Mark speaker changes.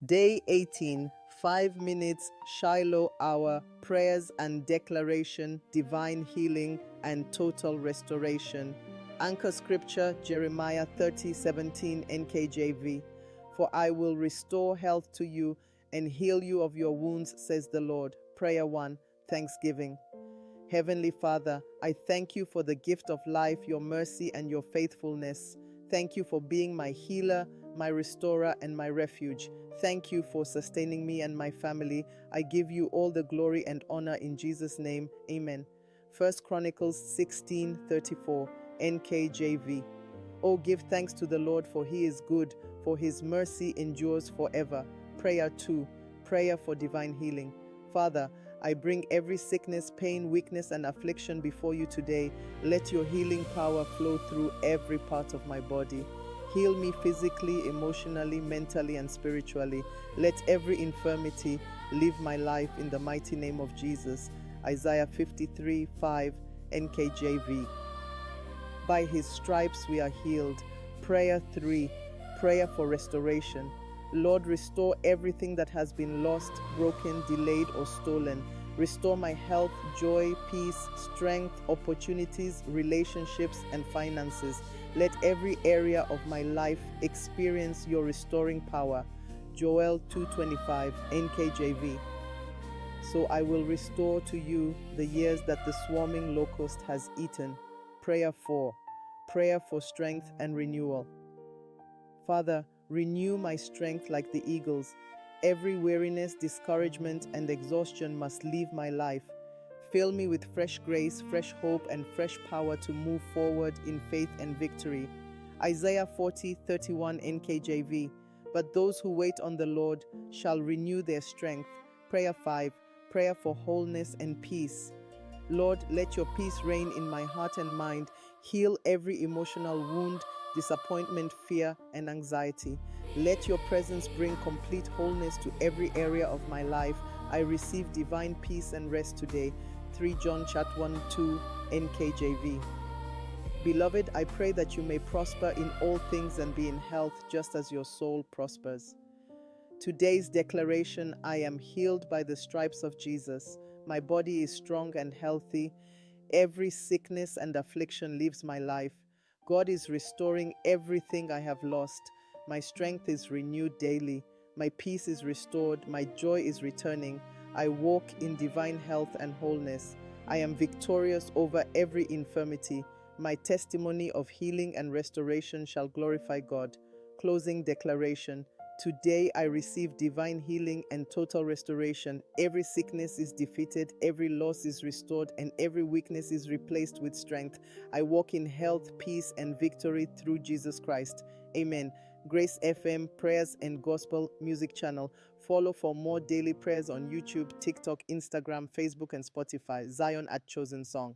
Speaker 1: Day 18, 5 minutes Shiloh Hour Prayers and Declaration, Divine Healing and Total Restoration. Anchor Scripture, Jeremiah 30:17 NKJV. For I will restore health to you and heal you of your wounds, says the Lord. Prayer 1, Thanksgiving. Heavenly Father, I thank you for the gift of life, your mercy, and your faithfulness. Thank you for being my healer, my restorer, and my refuge. Thank you for sustaining me and my family. I give you all the glory and honor in Jesus' name. Amen. 1 Chronicles 16:34 NKJV. Oh, give thanks to the Lord, for he is good, for his mercy endures forever. Prayer 2, Prayer for divine healing. Father, I bring every sickness, pain, weakness, and affliction before you today. Let your healing power flow through every part of my body. Heal me physically, emotionally, mentally, and spiritually. Let every infirmity leave my life in the mighty name of Jesus. Isaiah 53:5 NKJV. By his stripes we are healed. Prayer 3, Prayer for restoration. Lord, restore everything that has been lost, broken, delayed, or stolen. Restore my health, joy, peace, strength, opportunities, relationships, and finances. Let every area of my life experience your restoring power. Joel 2:25 NKJV. So I will restore to you the years that the swarming locust has eaten. Prayer 4, Prayer for strength and renewal. Father, renew my strength like the eagles. Every weariness, discouragement, and exhaustion must leave my life. Fill me with fresh grace, fresh hope, and fresh power to move forward in faith and victory. Isaiah 40:31 NKJV. But those who wait on the Lord shall renew their strength. Prayer 5, Prayer for wholeness and peace. Lord, let your peace reign in my heart and mind. Heal every emotional wound, disappointment, fear, and anxiety. Let your presence bring complete wholeness to every area of my life. I receive divine peace and rest today. 3 John 1:2 NKJV. Beloved, I pray that you may prosper in all things and be in health just as your soul prospers. Today's declaration: I am healed by the stripes of Jesus. My body is strong and healthy. Every sickness and affliction leaves my life. God is restoring everything I have lost. My strength is renewed daily. My peace is restored. My joy is returning. I walk in divine health and wholeness. I am victorious over every infirmity. My testimony of healing and restoration shall glorify God. Closing declaration. Today I receive divine healing and total restoration. Every sickness is defeated, every loss is restored, and every weakness is replaced with strength. I walk in health, peace, and victory through Jesus Christ. Amen. Grace FM Prayers and Gospel Music Channel. Follow for more daily prayers on YouTube, TikTok, Instagram, Facebook, and Spotify. Zion at Chosen Song.